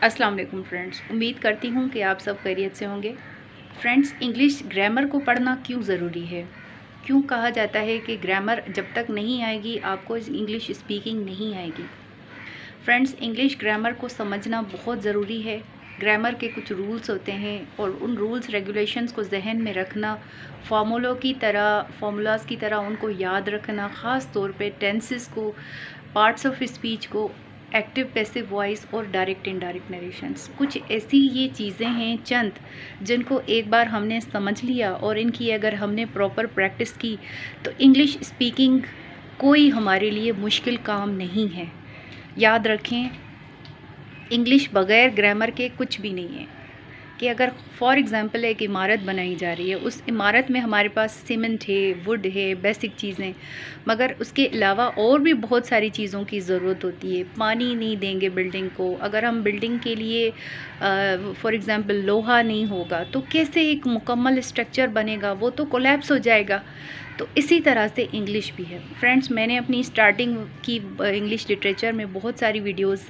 अस्सलाम वालेकुम फ्रेंड्स, उम्मीद करती हूँ कि आप सब खैरियत से होंगे। फ्रेंड्स, इंग्लिश ग्रामर को पढ़ना क्यों ज़रूरी है? क्यों कहा जाता है कि ग्रामर जब तक नहीं आएगी आपको इंग्लिश स्पीकिंग नहीं आएगी? फ्रेंड्स, इंग्लिश ग्रामर को समझना बहुत ज़रूरी है। ग्रामर के कुछ रूल्स होते हैं और उन रूल्स रेगुलेशंस को जहन में रखना, फार्मूलाज़ की तरह उनको याद रखना, ख़ास तौर पे टेंसेस को, पार्ट्स ऑफ स्पीच को, एक्टिव पैसिव वॉइस और डायरेक्ट इनडायरेक्ट नरेशंस, कुछ ऐसी ये चीज़ें हैं चंद जिनको एक बार हमने समझ लिया और इनकी अगर हमने प्रॉपर प्रैक्टिस की तो इंग्लिश स्पीकिंग कोई हमारे लिए मुश्किल काम नहीं है। याद रखें, इंग्लिश बग़ैर ग्रामर के कुछ भी नहीं है। कि अगर फॉर एग्ज़ाम्पल एक इमारत बनाई जा रही है, उस इमारत में हमारे पास सीमेंट है, वुड है, बेसिक चीज़ें, मगर उसके अलावा और भी बहुत सारी चीज़ों की ज़रूरत होती है। पानी नहीं देंगे बिल्डिंग को, अगर हम बिल्डिंग के लिए फॉर एग्ज़ाम्पल लोहा नहीं होगा तो कैसे एक मुकम्मल स्ट्रक्चर बनेगा? वो तो कोलैप्स हो जाएगा। तो इसी तरह से इंग्लिश भी है। फ्रेंड्स, मैंने अपनी स्टार्टिंग की इंग्लिश लिटरेचर में बहुत सारी वीडियोस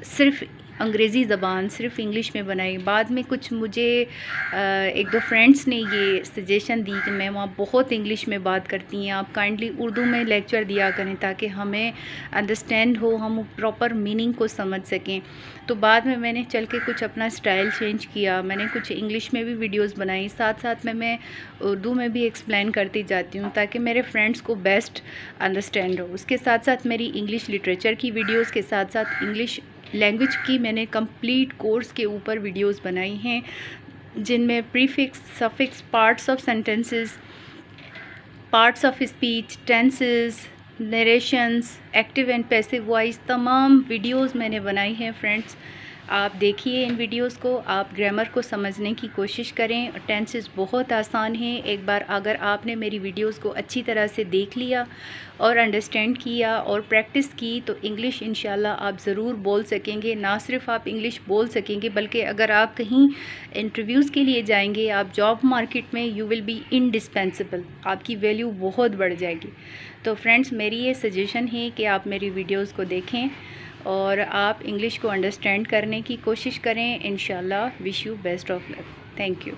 सिर्फ़ अंग्रेज़ी ज़बान, सिर्फ इंग्लिश में बनाई। बाद में कुछ मुझे एक दो फ्रेंड्स ने ये सजेशन दी कि मैम आप बहुत इंग्लिश में बात करती हैं, आप काइंडली उर्दू में लेक्चर दिया करें ताकि हमें अंडरस्टैंड हो, हम प्रॉपर मीनिंग को समझ सकें। तो बाद में मैंने चल के कुछ अपना स्टाइल चेंज किया, मैंने कुछ इंग्लिश में भी वीडियोस बनाई, साथ साथ में मैं उर्दू में भी एक्सप्लेन करती जाती हूँ ताकि मेरे फ्रेंड्स को बेस्ट अंडरस्टैंड हो। उसके साथ साथ मेरी इंग्लिश लिटरेचर की वीडियोज़ के साथ साथ इंग्लिश लैंग्वेज की मैंने कंप्लीट कोर्स के ऊपर वीडियोस बनाई हैं जिनमें prefix, suffix, parts of sentences, parts of speech, tenses, narrations, active and passive voice, तमाम वीडियोस मैंने बनाई हैं। फ्रेंड्स, आप देखिए इन वीडियोस को, आप ग्रामर को समझने की कोशिश करें। टेंसेस बहुत आसान हैं। एक बार अगर आपने मेरी वीडियोस को अच्छी तरह से देख लिया और अंडरस्टैंड किया और प्रैक्टिस की तो इंग्लिश इंशाल्लाह आप ज़रूर बोल सकेंगे। ना सिर्फ आप इंग्लिश बोल सकेंगे बल्कि अगर आप कहीं इंटरव्यूज़ के लिए जाएंगे, आप जॉब मार्केट में, यू विल बी इंडिस्पेंसिबल, आपकी वैल्यू बहुत बढ़ जाएगी। तो फ्रेंड्स, मेरी ये सजेशन है कि आप मेरी वीडियोज़ को देखें और आप इंग्लिश को अंडरस्टैंड करने की कोशिश करें। इंशाल्लाह, wish you best of luck. Thank you.